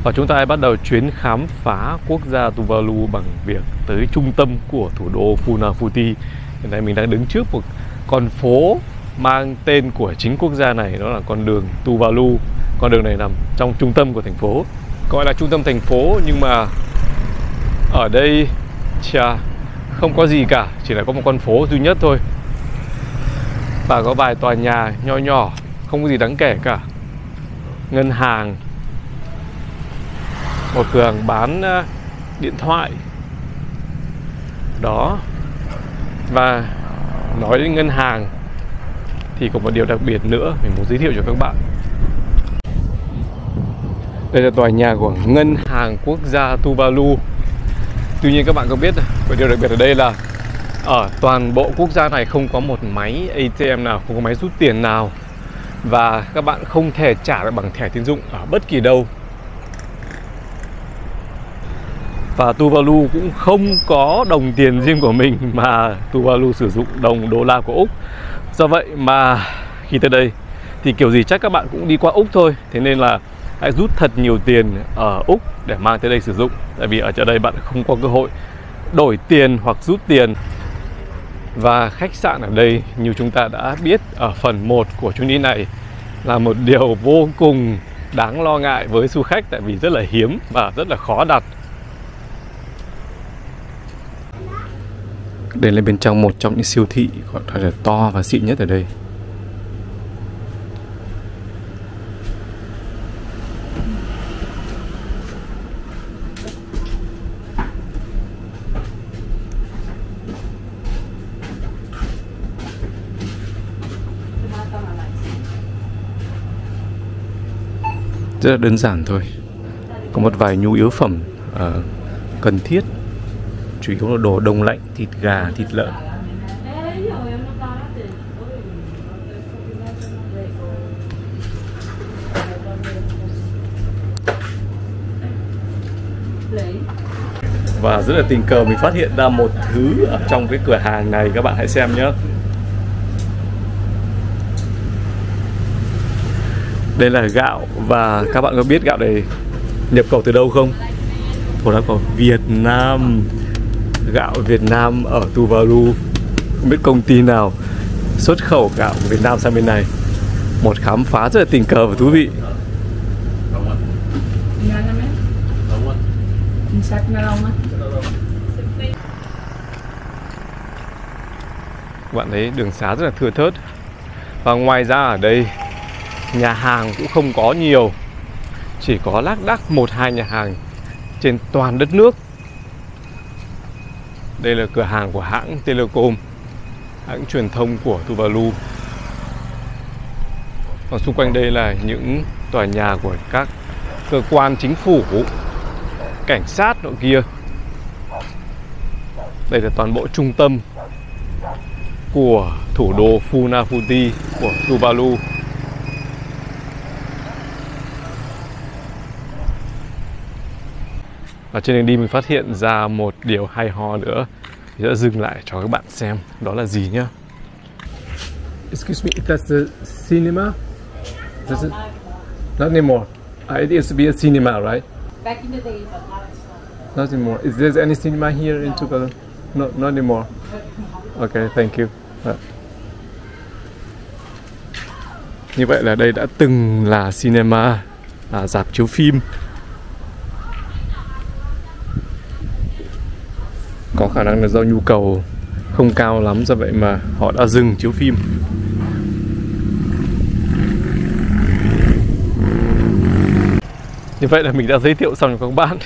Và chúng ta bắt đầu chuyến khám phá quốc gia Tuvalu bằng việc tới trung tâm của thủ đô Funafuti. Hiện nay mình đang đứng trước một con phố mang tên của chính quốc gia này, đó là con đường Tuvalu. Con đường này nằm trong trung tâm của thành phố, gọi là trung tâm thành phố, nhưng mà ở đây không có gì cả, chỉ là có một con phố duy nhất thôi. Và có vài tòa nhà nho nhỏ, không có gì đáng kể cả. Ngân hàng, một cửa hàng bán điện thoại đó. Và nói đến ngân hàng thì có một điều đặc biệt nữa mình muốn giới thiệu cho các bạn. Đây là tòa nhà của Ngân hàng Quốc gia Tuvalu. Tuy nhiên các bạn có biết một điều đặc biệt ở đây là ở toàn bộ quốc gia này không có một máy ATM nào, không có máy rút tiền nào. Và các bạn không thể trả được bằng thẻ tín dụng ở bất kỳ đâu. Và Tuvalu cũng không có đồng tiền riêng của mình, mà Tuvalu sử dụng đồng đô la của Úc. Do vậy mà khi tới đây thì kiểu gì chắc các bạn cũng đi qua Úc thôi. Thế nên là hãy rút thật nhiều tiền ở Úc để mang tới đây sử dụng. Tại vì ở đây bạn không có cơ hội đổi tiền hoặc rút tiền. Và khách sạn ở đây như chúng ta đã biết ở phần 1 của chuyến đi này là một điều vô cùng đáng lo ngại với du khách. Tại vì rất là hiếm và rất là khó đặt. Đây là bên trong một trong những siêu thị gọi là to và xịn nhất ở đây. Rất là đơn giản thôi. Có một vài nhu yếu phẩm cần thiết, chủ yếu là đồ đông lạnh, thịt gà, thịt lợn. Và rất là tình cờ mình phát hiện ra một thứ ở trong cái cửa hàng này, các bạn hãy xem nhé. Đây là gạo, và các bạn có biết gạo này nhập khẩu từ đâu không? Thổ đã có Việt Nam. Gạo Việt Nam ở Tuvalu. Không biết công ty nào xuất khẩu gạo của Việt Nam sang bên này. Một khám phá rất là tình cờ và thú vị. Các bạn thấy đường xá rất là thưa thớt. Và ngoài ra ở đây nhà hàng cũng không có nhiều, chỉ có lác đác 1-2 nhà hàng trên toàn đất nước. Đây là cửa hàng của hãng Telecom, hãng truyền thông của Tuvalu. Còn xung quanh đây là những tòa nhà của các cơ quan chính phủ, cảnh sát nội kia. Đây là toàn bộ trung tâm của thủ đô Funafuti của Tuvalu. Và trên đường đi mình phát hiện ra một điều hay ho nữa, thì sẽ dừng lại cho các bạn xem đó là gì nhá. Excuse me, that's the cinema? Does it? Not anymore. It used to be a cinema, right? Back in the day, but Not anymore. Is there any cinema here in Tuvalu? No, not anymore. Okay, thank you. Như vậy là đây đã từng là cinema, rạp chiếu phim. Có khả năng là do nhu cầu không cao lắm, do vậy mà họ đã dừng chiếu phim. Như vậy là mình đã giới thiệu xong cho các bạn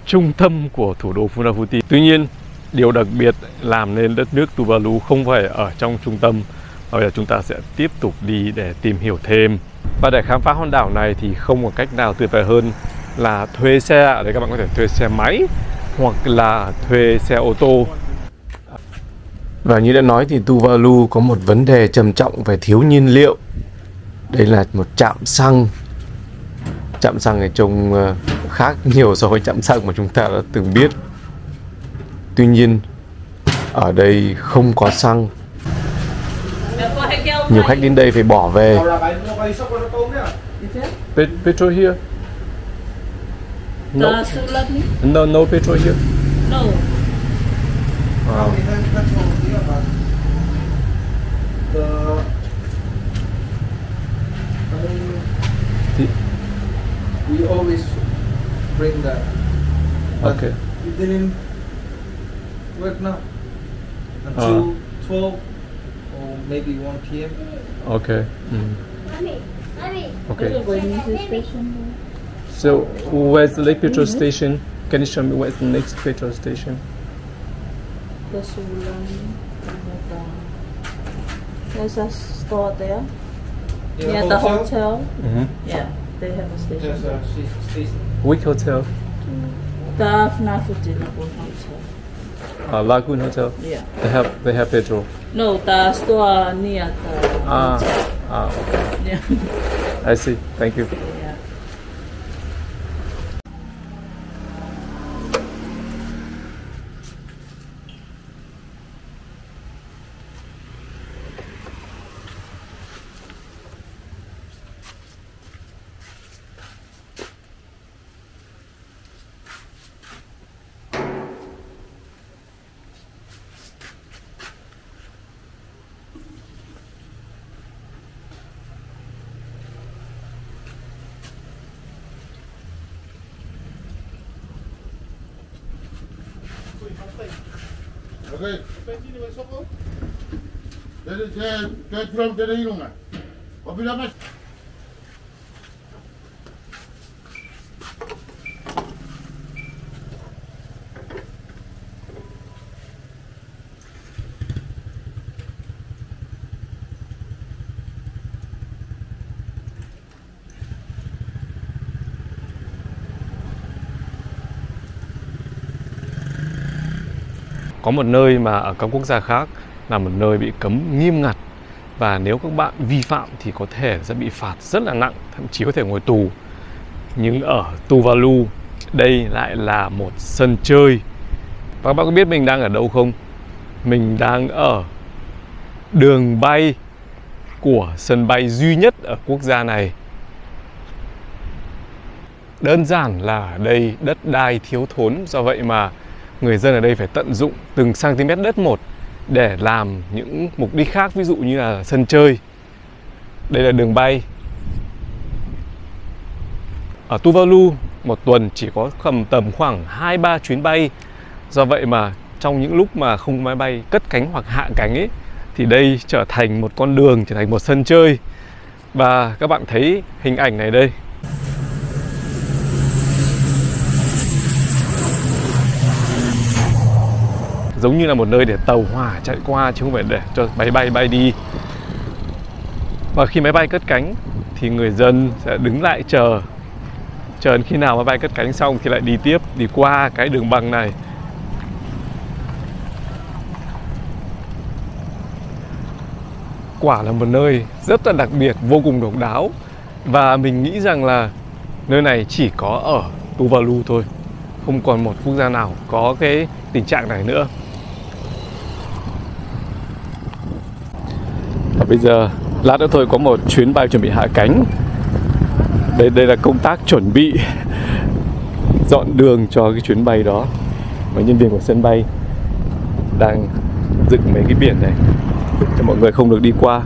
trung tâm của thủ đô Funafuti. Tuy nhiên, điều đặc biệt làm nên đất nước Tuvalu không phải ở trong trung tâm. Bây giờ chúng ta sẽ tiếp tục đi để tìm hiểu thêm. Và để khám phá hòn đảo này thì không có cách nào tuyệt vời hơn là thuê xe. Ở đây các bạn có thể thuê xe máy hoặc là thuê xe ô tô. Và như đã nói thì Tuvalu có một vấn đề trầm trọng về thiếu nhiên liệu. Đây là một trạm xăng. Trạm xăng này trông khác nhiều so với trạm xăng mà chúng ta đã từng biết. Tuy nhiên ở đây không có xăng. Nhiều khách đến đây phải bỏ về. Petrol here. No, Sulami? no petrol here. No. We always bring that. But Okay. it didn't work now until 12 or maybe 1 p.m. Okay. Okay. This station. So where's the next petrol station? Can you show me where's the next petrol station? The Sulami. There's a store there. Near the hotel. Mm-hmm. Yeah, they have a station. There's a station. Which hotel? The Nafutinabu Hotel. Lagoon Hotel. Yeah. They have petrol. No, the store near the hotel. Okay. Yeah. I see. Thank you. Yeah. Okay. Dari from dari Irungan. Apabila mas Có một nơi mà ở các quốc gia khác là một nơi bị cấm nghiêm ngặt, và nếu các bạn vi phạm thì có thể sẽ bị phạt rất là nặng, thậm chí có thể ngồi tù. Nhưng ở Tuvalu, đây lại là một sân chơi. Và các bạn có biết mình đang ở đâu không? Mình đang ở đường bay của sân bay duy nhất ở quốc gia này. Đơn giản là ở đây đất đai thiếu thốn, do vậy mà người dân ở đây phải tận dụng từng cm đất một để làm những mục đích khác, ví dụ như là sân chơi. Đây là đường bay. Ở Tuvalu, một tuần chỉ có tầm khoảng 2-3 chuyến bay. Do vậy mà trong những lúc mà không có máy bay cất cánh hoặc hạ cánh ấy, thì đây trở thành một con đường, trở thành một sân chơi. Và các bạn thấy hình ảnh này đây. Giống như là một nơi để tàu hỏa chạy qua, chứ không phải để cho máy bay bay đi. Và khi máy bay cất cánh thì người dân sẽ đứng lại chờ đến khi nào máy bay cất cánh xong thì lại đi tiếp, đi qua cái đường băng này. Quả là một nơi rất là đặc biệt, vô cùng độc đáo. Và mình nghĩ rằng là nơi này chỉ có ở Tuvalu thôi, không còn một quốc gia nào có cái tình trạng này nữa. Và bây giờ lát nữa thôi có một chuyến bay chuẩn bị hạ cánh. Đây là công tác chuẩn bị dọn đường cho cái chuyến bay đó. Và nhân viên của sân bay đang dựng mấy cái biển này cho mọi người không được đi qua.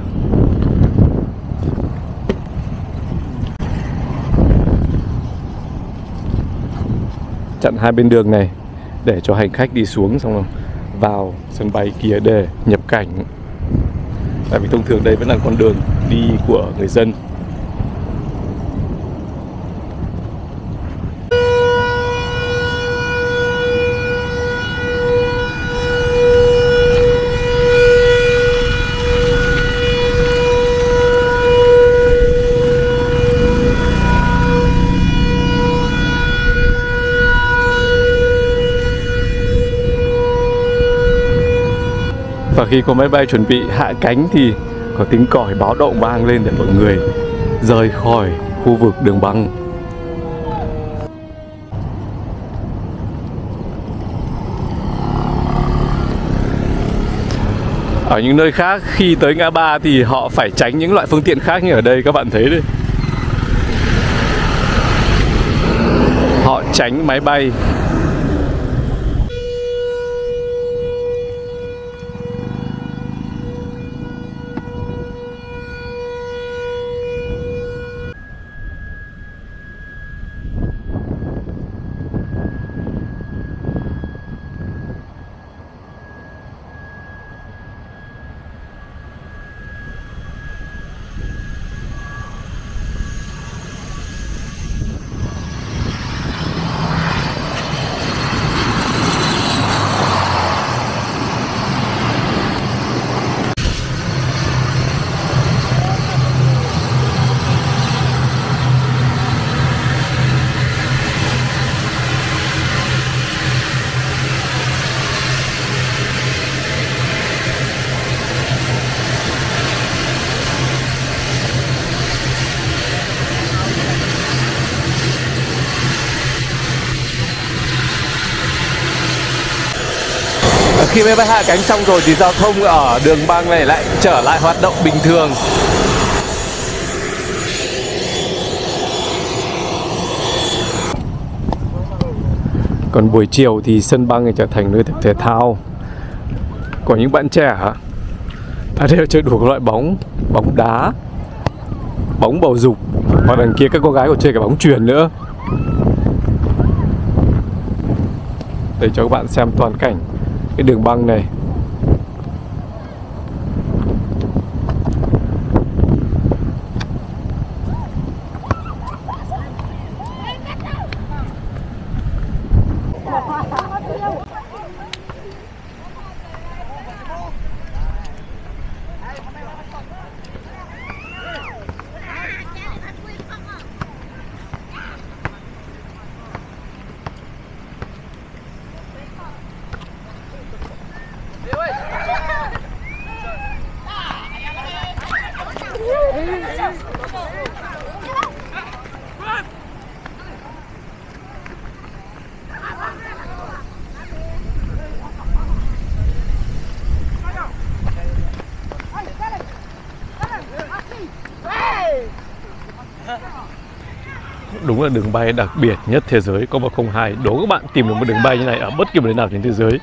Chặn hai bên đường này để cho hành khách đi xuống xong rồi vào sân bay kia để nhập cảnh. Tại vì thông thường đây vẫn là con đường đi của người dân. Và khi có máy bay chuẩn bị hạ cánh thì có tiếng còi báo động vang lên để mọi người rời khỏi khu vực đường băng. Ở những nơi khác khi tới ngã ba thì họ phải tránh những loại phương tiện khác, như ở đây các bạn thấy đấy. Họ tránh máy bay. Khi máy bay hạ cánh xong rồi thì giao thông ở đường băng này lại trở lại hoạt động bình thường. Còn buổi chiều thì sân băng này trở thành nơi tập thể thao. Có những bạn trẻ ở đây chơi đủ các loại bóng, bóng đá, bóng bầu dục, hoặc đằng kia các cô gái còn chơi cả bóng chuyền nữa. Để cho các bạn xem toàn cảnh cái đường băng này. Đúng là đường bay đặc biệt nhất thế giới, có 102. Đố các bạn tìm được một đường bay như này ở bất kỳ một nơi nào trên thế giới.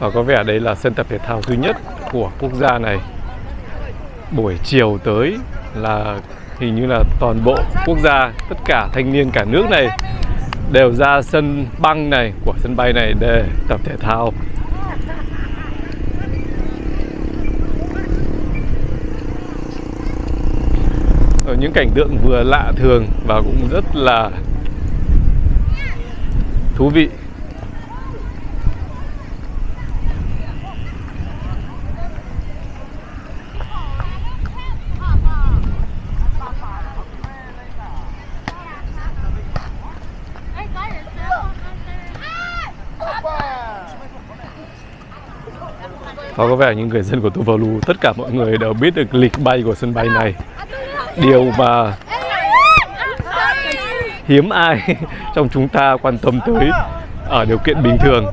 Và có vẻ đây là sân tập thể thao duy nhất của quốc gia này. Buổi chiều tới là hình như là toàn bộ quốc gia, tất cả thanh niên cả nước này đều ra sân băng này của sân bay này để tập thể thao. Ở những cảnh tượng vừa lạ thường và cũng rất là thú vị. Và có vẻ những người dân của Tuvalu, tất cả mọi người đều biết được lịch bay của sân bay này. Điều mà hiếm ai trong chúng ta quan tâm tới ở điều kiện bình thường.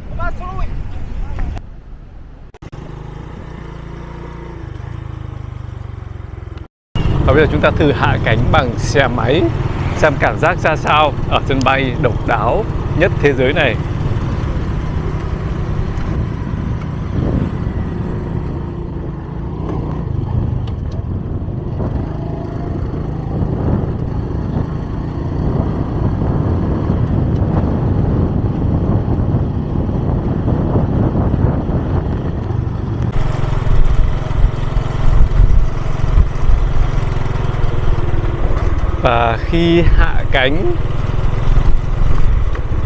Và bây giờ chúng ta thử hạ cánh bằng xe máy, xem cảm giác ra sao ở sân bay độc đáo nhất thế giới này. Và khi hạ cánh,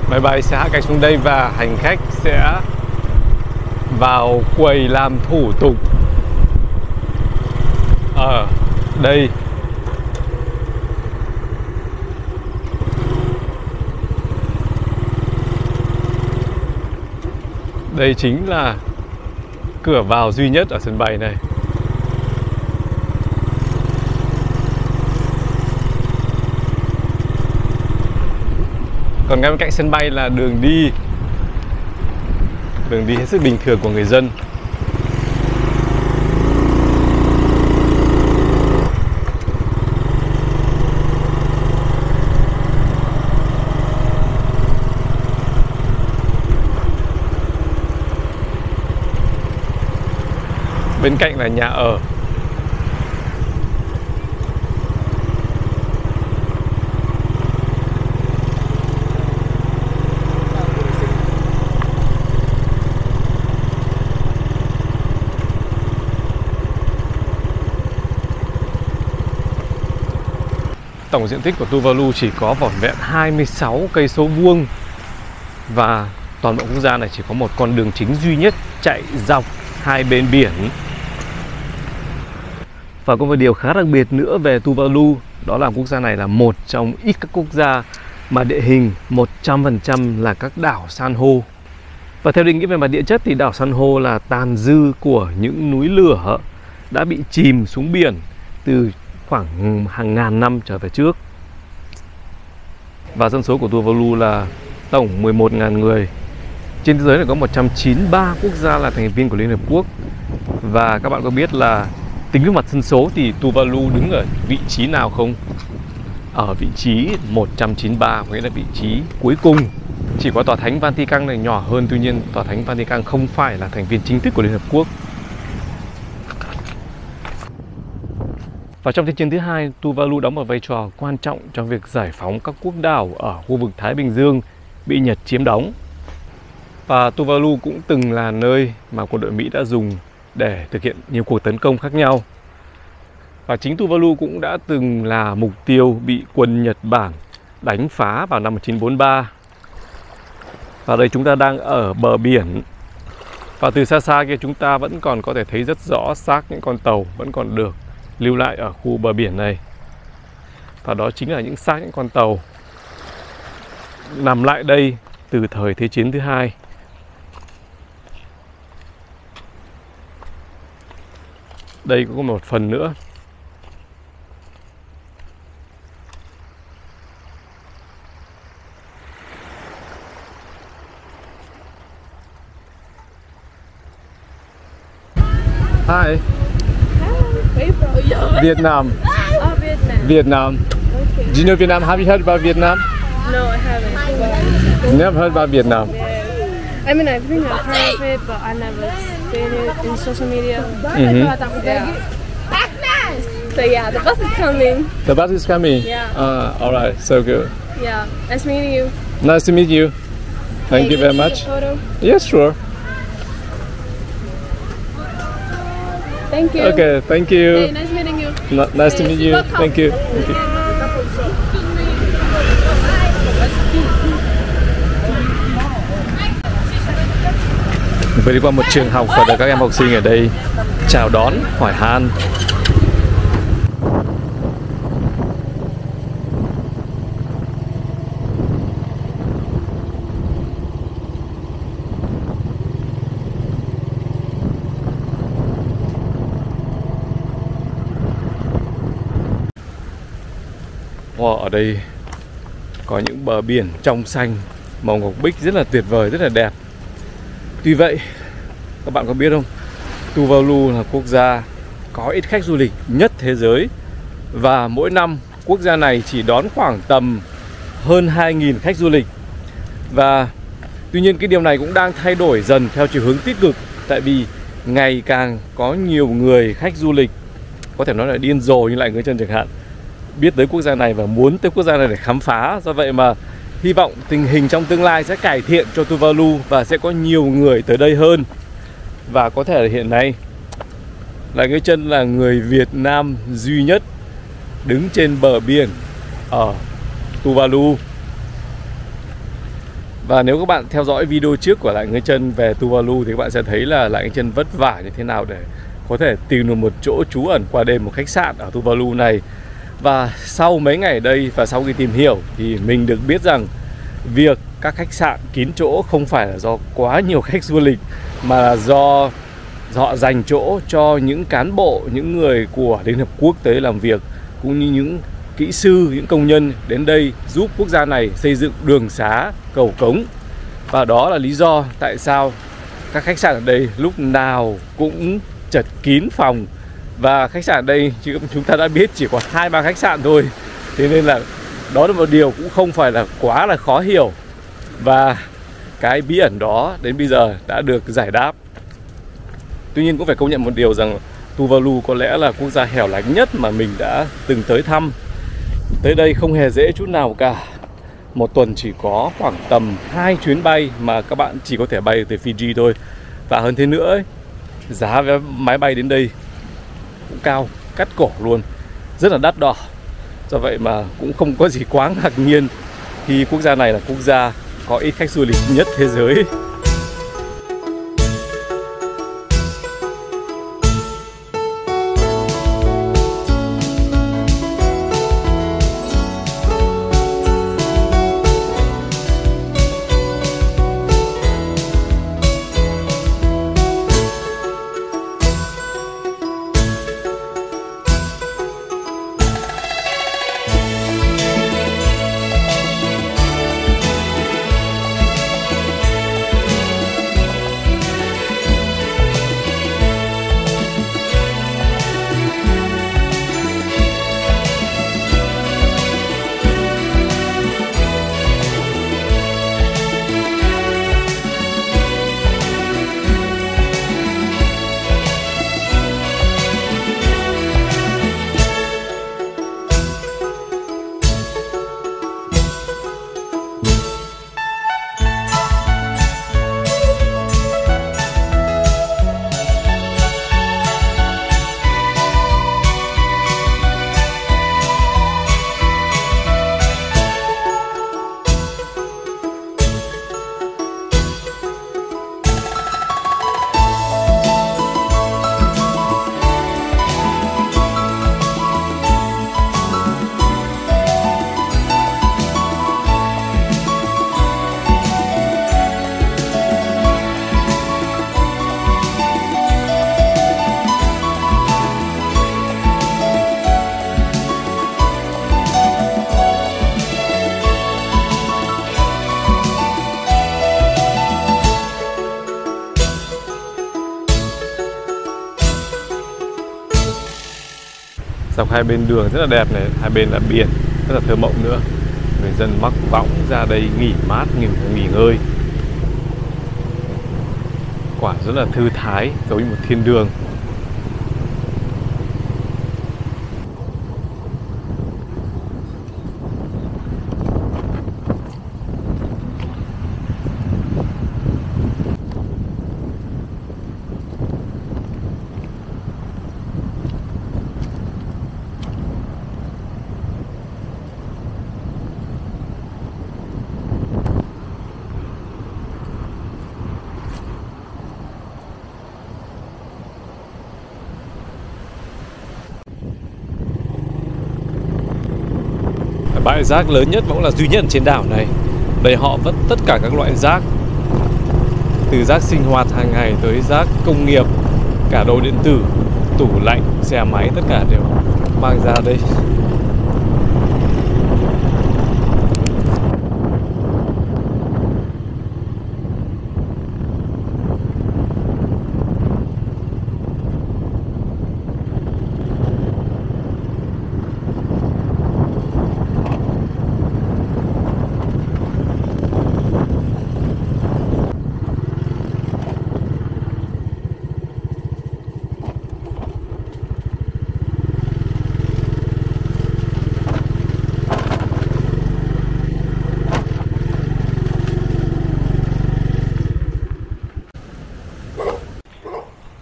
máy bay sẽ hạ cánh xuống đây và hành khách sẽ vào quầy làm thủ tục ở đây. Đây chính là cửa vào duy nhất ở sân bay này. Còn ngay bên cạnh sân bay là đường đi hết sức bình thường của người dân. Bên cạnh là nhà ở. Tổng diện tích của Tuvalu chỉ có vỏn vẹn 26 cây số vuông và toàn bộ quốc gia này chỉ có một con đường chính duy nhất chạy dọc hai bên biển. Và có một điều khá đặc biệt nữa về Tuvalu, đó là quốc gia này là một trong ít các quốc gia mà địa hình 100% là các đảo san hô. Và theo định nghĩa về mặt địa chất thì đảo san hô là tàn dư của những núi lửa đã bị chìm xuống biển từ khoảng hàng ngàn năm trở về trước. Và dân số của Tuvalu là tổng 11.000 người. Trên thế giới này có 193 quốc gia là thành viên của Liên Hợp Quốc. Và các bạn có biết là tính về mặt dân số thì Tuvalu đứng ở vị trí nào không? Ở vị trí 193, nghĩa là vị trí cuối cùng. Chỉ có Tòa Thánh Vatican này nhỏ hơn, tuy nhiên Tòa Thánh Vatican không phải là thành viên chính thức của Liên Hợp Quốc. Và trong Thế chiến thứ hai, Tuvalu đóng một vai trò quan trọng trong việc giải phóng các quốc đảo ở khu vực Thái Bình Dương bị Nhật chiếm đóng. Và Tuvalu cũng từng là nơi mà quân đội Mỹ đã dùng để thực hiện nhiều cuộc tấn công khác nhau. Và chính Tuvalu cũng đã từng là mục tiêu bị quân Nhật Bản đánh phá vào năm 1943. Và đây chúng ta đang ở bờ biển. Và từ xa xa kia chúng ta vẫn còn có thể thấy rất rõ xác những con tàu vẫn còn được lưu lại ở khu bờ biển này. Và đó chính là những xác những con tàu nằm lại đây từ thời Thế chiến thứ hai. Đây cũng có một phần nữa. Hi. Vietnam. Oh, Vietnam. Vietnam. Okay. Do you know Vietnam? Have you heard about Vietnam? No, I haven't. Never heard about Vietnam. I mean, I think I've heard of it, but I never seen it in social media. Mm-hmm. Yeah. So yeah, the bus is coming. The bus is coming? Yeah. All right, so good. Yeah, nice meeting you. Nice to meet you. Thank you very Can I much. take a photo? Yes, sure. Thank you. Okay, thank you. Hey, nice meeting you. Nice to meet you. Welcome. Thank you. Thank you. Vừa đi qua một trường học và được các em học sinh ở đây chào đón, hỏi han. Wow, ở đây có những bờ biển trong xanh, màu ngọc bích rất là tuyệt vời, rất là đẹp. Tuy vậy, các bạn có biết không, Tuvalu là quốc gia có ít khách du lịch nhất thế giới. Và mỗi năm quốc gia này chỉ đón khoảng tầm hơn 2.000 khách du lịch. Và tuy nhiên cái điều này cũng đang thay đổi dần theo chiều hướng tích cực. Tại vì ngày càng có nhiều người khách du lịch, có thể nói là điên rồ như lại người chân chẳng hạn, biết tới quốc gia này và muốn tới quốc gia này để khám phá. Do vậy mà hy vọng tình hình trong tương lai sẽ cải thiện cho Tuvalu và sẽ có nhiều người tới đây hơn. Và có thể là hiện nay Lại Người Chân là người Việt Nam duy nhất đứng trên bờ biển ở Tuvalu. Và nếu các bạn theo dõi video trước của Lại Người Chân về Tuvalu thì các bạn sẽ thấy là Lại Người Chân vất vả như thế nào để có thể tìm được một chỗ trú ẩn qua đêm, một khách sạn ở Tuvalu này. Và sau mấy ngày ở đây và sau khi tìm hiểu thì mình được biết rằng việc các khách sạn kín chỗ không phải là do quá nhiều khách du lịch, mà là do họ dành chỗ cho những cán bộ, những người của Liên Hợp Quốc tới làm việc, cũng như những kỹ sư, những công nhân đến đây giúp quốc gia này xây dựng đường xá, cầu cống. Và đó là lý do tại sao các khách sạn ở đây lúc nào cũng chật kín phòng. Và khách sạn ở đây chúng ta đã biết chỉ có 2-3 khách sạn thôi. Thế nên là đó là một điều cũng không phải là quá là khó hiểu. Và cái bí ẩn đó đến bây giờ đã được giải đáp. Tuy nhiên cũng phải công nhận một điều rằng Tuvalu có lẽ là quốc gia hẻo lánh nhất mà mình đã từng tới thăm. Tới đây không hề dễ chút nào cả. Một tuần chỉ có khoảng tầm 2 chuyến bay mà các bạn chỉ có thể bay từ Fiji thôi. Và hơn thế nữa ấy, giá vé máy bay đến đây cũng cao, cắt cổ luôn, rất là đắt đỏ. Do vậy mà cũng không có gì quá ngạc nhiên khi quốc gia này là quốc gia có ít khách du lịch nhất thế giới. Dọc hai bên đường rất là đẹp này, hai bên là biển, rất là thơ mộng nữa. Người dân mắc võng ra đây nghỉ mát, nghỉ ngơi. Quả rất là thư thái, giống như một thiên đường. Bãi rác lớn nhất và cũng là duy nhất trên đảo này. Đây họ vứt tất cả các loại rác, từ rác sinh hoạt hàng ngày tới rác công nghiệp, cả đồ điện tử, tủ lạnh, xe máy, tất cả đều mang ra đây.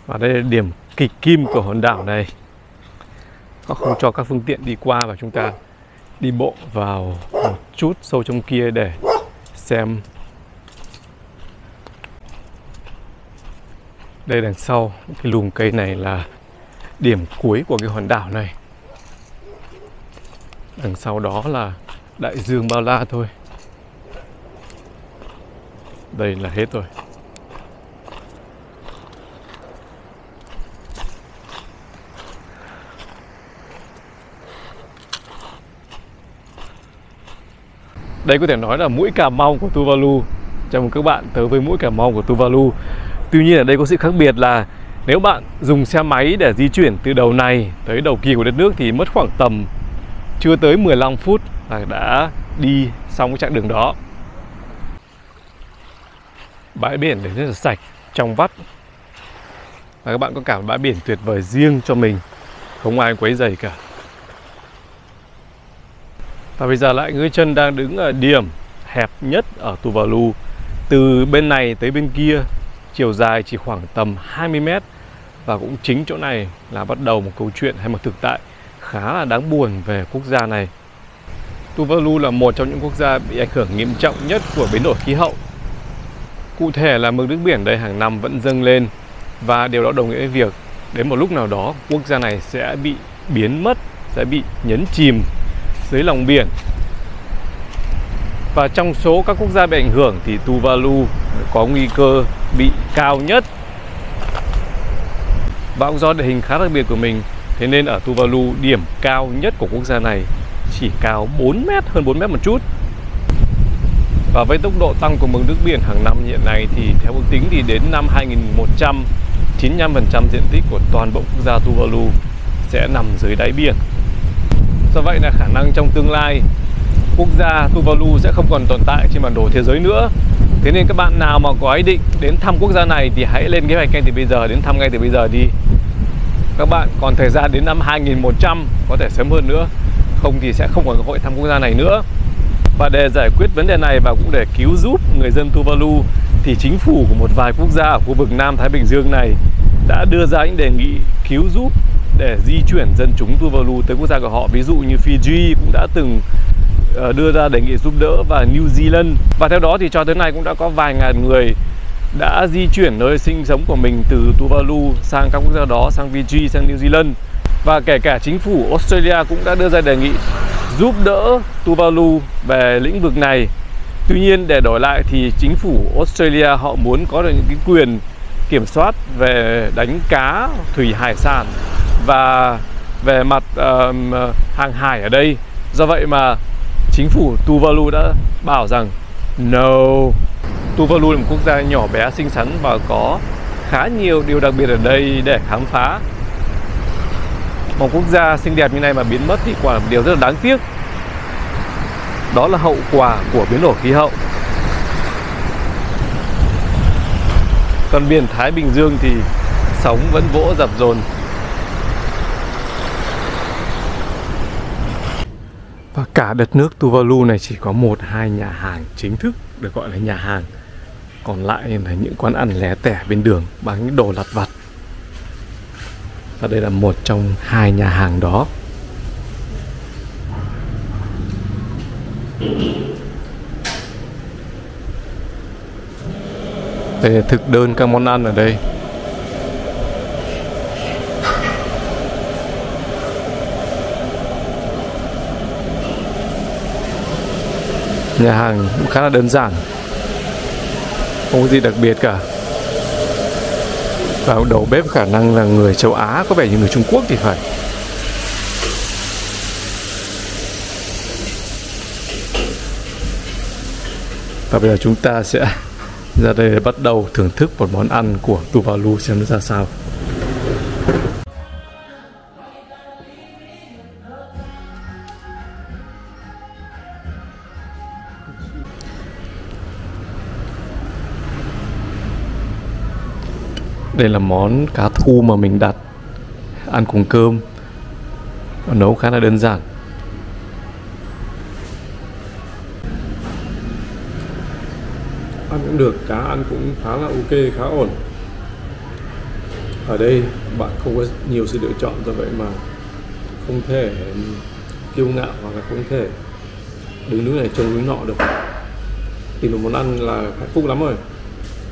Và đây là điểm kịch kim của hòn đảo này. Họ không cho các phương tiện đi qua và chúng ta đi bộ vào một chút sâu trong kia để xem. Đây đằng sau cái lùm cây này là điểm cuối của cái hòn đảo này. Đằng sau đó là đại dương bao la thôi. Đây là hết rồi. Đây có thể nói là mũi Cà Mau của Tuvalu. Chào mừng các bạn tới với mũi Cà Mau của Tuvalu. Tuy nhiên ở đây có sự khác biệt là nếu bạn dùng xe máy để di chuyển từ đầu này tới đầu kia của đất nước thì mất khoảng tầm chưa tới 15 phút là đã đi xong cái chặng đường đó. Bãi biển này rất là sạch, trong vắt. và các bạn có cả một bãi biển tuyệt vời riêng cho mình, không ai quấy rầy cả. Và bây giờ lại Ngươi Trân đang đứng ở điểm hẹp nhất ở Tuvalu. Từ bên này tới bên kia, chiều dài chỉ khoảng tầm 20 mét. Và cũng chính chỗ này là bắt đầu một câu chuyện hay một thực tại khá là đáng buồn về quốc gia này. Tuvalu là một trong những quốc gia bị ảnh hưởng nghiêm trọng nhất của biến đổi khí hậu. Cụ thể là mực nước biển đây hàng năm vẫn dâng lên, và điều đó đồng nghĩa với việc đến một lúc nào đó quốc gia này sẽ bị biến mất, sẽ bị nhấn chìm dưới lòng biển. Và trong số các quốc gia bị ảnh hưởng thì Tuvalu có nguy cơ bị cao nhất. Và cũng do địa hình khá đặc biệt của mình, thế nên ở Tuvalu điểm cao nhất của quốc gia này chỉ cao 4 mét, hơn 4 mét một chút. Và với tốc độ tăng của mực nước biển hàng năm hiện nay thì theo ước tính thì đến năm 2100, 95% diện tích của toàn bộ quốc gia Tuvalu sẽ nằm dưới đáy biển. Do vậy là khả năng trong tương lai quốc gia Tuvalu sẽ không còn tồn tại trên bản đồ thế giới nữa. Thế nên các bạn nào mà có ý định đến thăm quốc gia này thì hãy lên kế hoạch ngay từ bây giờ, đến thăm ngay từ bây giờ đi. Các bạn còn thời gian đến năm 2100, có thể sớm hơn nữa, không thì sẽ không còn cơ hội thăm quốc gia này nữa. Và để giải quyết vấn đề này và cũng để cứu giúp người dân Tuvalu thì chính phủ của một vài quốc gia ở khu vực Nam Thái Bình Dương này đã đưa ra những đề nghị cứu giúp để di chuyển dân chúng Tuvalu tới quốc gia của họ. Ví dụ như Fiji cũng đã từng đưa ra đề nghị giúp đỡ, và New Zealand. Và theo đó thì cho tới nay cũng đã có vài ngàn người đã di chuyển nơi sinh sống của mình từ Tuvalu sang các quốc gia đó, sang Fiji, sang New Zealand. Và kể cả chính phủ Australia cũng đã đưa ra đề nghị giúp đỡ Tuvalu về lĩnh vực này. Tuy nhiên để đổi lại thì chính phủ Australia họ muốn có được những cái quyền kiểm soát về đánh cá, thủy hải sản và về mặt hàng hải ở đây. Do vậy mà chính phủ Tuvalu đã bảo rằng no. Tuvalu là một quốc gia nhỏ bé xinh xắn và có khá nhiều điều đặc biệt ở đây để khám phá. Một quốc gia xinh đẹp như này mà biến mất thì quả là một điều rất là đáng tiếc. Đó là hậu quả của biến đổi khí hậu. Còn biển Thái Bình Dương thì sóng vẫn vỗ dập dồn. Và cả đất nước Tuvalu này chỉ có 1-2 nhà hàng chính thức được gọi là nhà hàng. Còn lại là những quán ăn lẻ tẻ bên đường bán những đồ lặt vặt. Và đây là một trong 2 nhà hàng đó. Đây là thực đơn các món ăn ở đây. Nhà hàng cũng khá là đơn giản, không có gì đặc biệt cả. Và đầu bếp khả năng là người châu Á, có vẻ như người Trung Quốc thì phải. Và bây giờ chúng ta sẽ ra đây để bắt đầu thưởng thức một món ăn của Tuvalu xem nó ra sao. Đây là món cá thu mà mình đặt, ăn cùng cơm. Và nấu khá là đơn giản. Ăn cũng được, cá ăn cũng khá là ok, khá ổn. Ở đây bạn không có nhiều sự lựa chọn, do vậy mà không thể kiêu ngạo hoặc là không thể đứng núi này trông núi nọ được. Tìm một món ăn là hạnh phúc lắm rồi.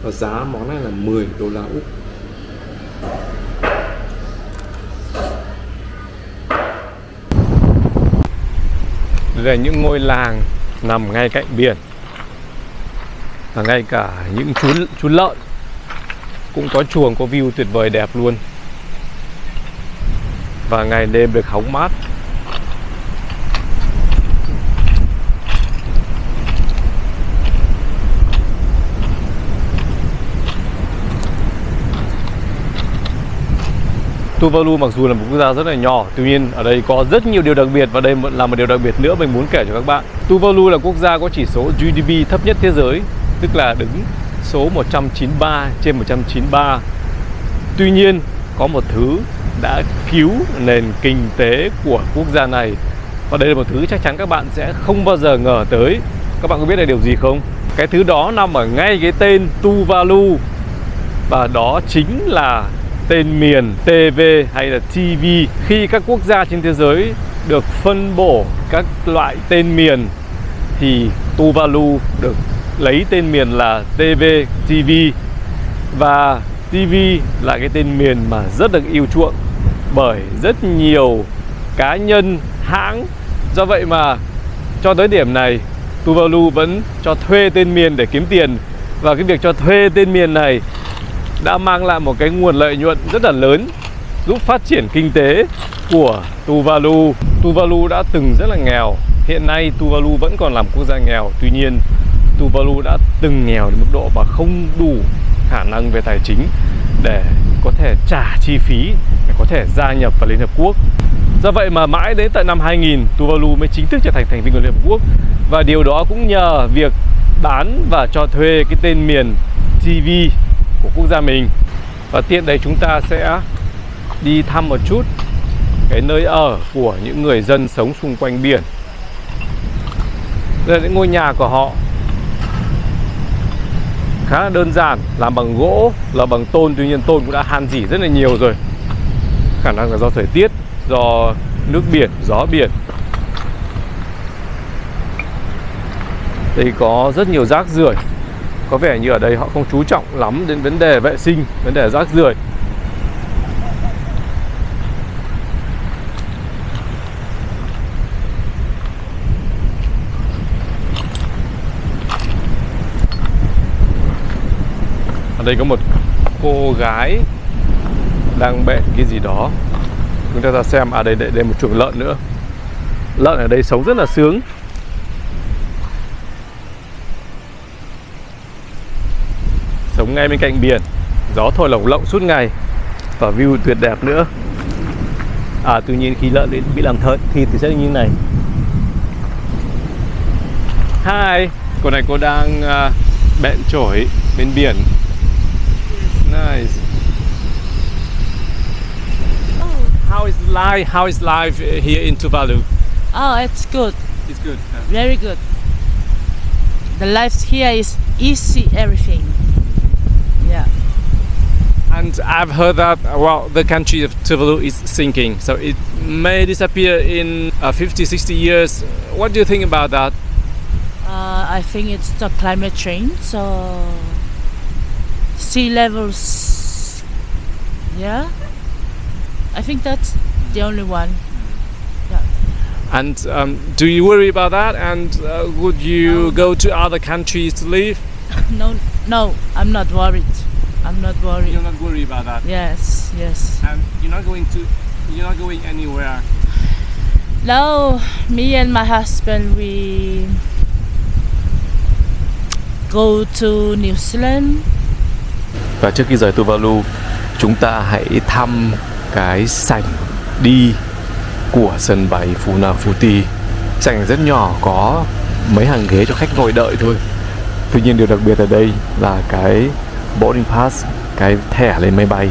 Và giá món này là $10 Úc. Đây là những ngôi làng nằm ngay cạnh biển. Và ngay cả những chú lợn cũng có chuồng, có view tuyệt vời đẹp luôn. Và ngày đêm được hóng mát. Tuvalu mặc dù là một quốc gia rất là nhỏ, tuy nhiên ở đây có rất nhiều điều đặc biệt, và đây là một điều đặc biệt nữa mình muốn kể cho các bạn. Tuvalu là quốc gia có chỉ số GDP thấp nhất thế giới, tức là đứng số 193 trên 193. Tuy nhiên có một thứ đã cứu nền kinh tế của quốc gia này, và đây là một thứ chắc chắn các bạn sẽ không bao giờ ngờ tới. Các bạn có biết là điều gì không? Cái thứ đó nằm ở ngay cái tên Tuvalu, và đó chính là tên miền TV hay là TV. Khi các quốc gia trên thế giới được phân bổ các loại tên miền thì Tuvalu được lấy tên miền là TV, TV. Và TV là cái tên miền mà rất được yêu chuộng bởi rất nhiều cá nhân, hãng. Do vậy mà cho tới điểm này, Tuvalu vẫn cho thuê tên miền để kiếm tiền. Và cái việc cho thuê tên miền này đã mang lại một cái nguồn lợi nhuận rất là lớn, giúp phát triển kinh tế của Tuvalu. Tuvalu đã từng rất là nghèo. Hiện nay Tuvalu vẫn còn làm quốc gia nghèo. Tuy nhiên Tuvalu đã từng nghèo đến mức độ mà không đủ khả năng về tài chính để có thể trả chi phí để có thể gia nhập vào Liên Hợp Quốc. Do vậy mà mãi đến tận năm 2000 Tuvalu mới chính thức trở thành thành viên của Liên Hợp Quốc. Và điều đó cũng nhờ việc bán và cho thuê cái tên miền TV của quốc gia mình. Và tiện đây chúng ta sẽ đi thăm một chút cái nơi ở của những người dân sống xung quanh biển. Đây là những ngôi nhà của họ, khá là đơn giản, làm bằng gỗ, là bằng tôn. Tuy nhiên tôn cũng đã han rỉ rất là nhiều rồi. Khả năng là do thời tiết, do nước biển, gió biển. Đây có rất nhiều rác rưởi. Có vẻ như ở đây họ không chú trọng lắm đến vấn đề vệ sinh, vấn đề rác rưởi. Ở đây có một cô gái đang bện cái gì đó. Chúng ta ra xem. À đây một chuồng lợn nữa. Lợn ở đây sống rất là sướng. Sống ngay bên cạnh biển, gió thổi lồng lộng suốt ngày và view tuyệt đẹp nữa. Tuy nhiên khi lợn bị làm thịt thì sẽ như thế này. Hi, cô này cô đang bện chổi bên biển. Nice. How is life here in Tuvalu? Oh, it's good. It's good. Very good. The life here is easy, everything. Yeah. And I've heard that, well, the country of Tuvalu is sinking, so it may disappear in 50, 60 years. What do you think about that? I think it's the climate change, so sea levels. Yeah. I think that's the only one. Yeah. And do you worry about that? And would you go to other countries to live? No, I'm not worried. I'm not worried. You're not worried about that? Yes. And you're not going anywhere? No, me and my husband, we go to New Zealand. Và trước khi rời Tuvalu, chúng ta hãy thăm cái sảnh đi của sân bay Funafuti. Sảnh rất nhỏ, có mấy hàng ghế cho khách ngồi đợi thôi. Tuy nhiên điều đặc biệt ở đây là cái boarding pass, cái thẻ lên máy bay.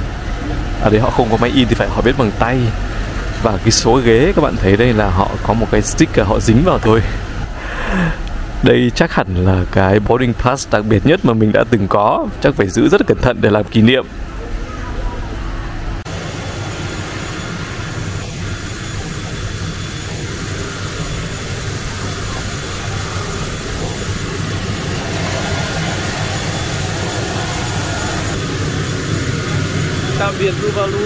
Ở đây họ không có máy in thì phải họ viết bằng tay. Và cái số ghế các bạn thấy đây là họ có một cái sticker họ dính vào thôi. Đây chắc hẳn là cái boarding pass đặc biệt nhất mà mình đã từng có. Chắc phải giữ rất là cẩn thận để làm kỷ niệm. Tạm biệt Tuvalu.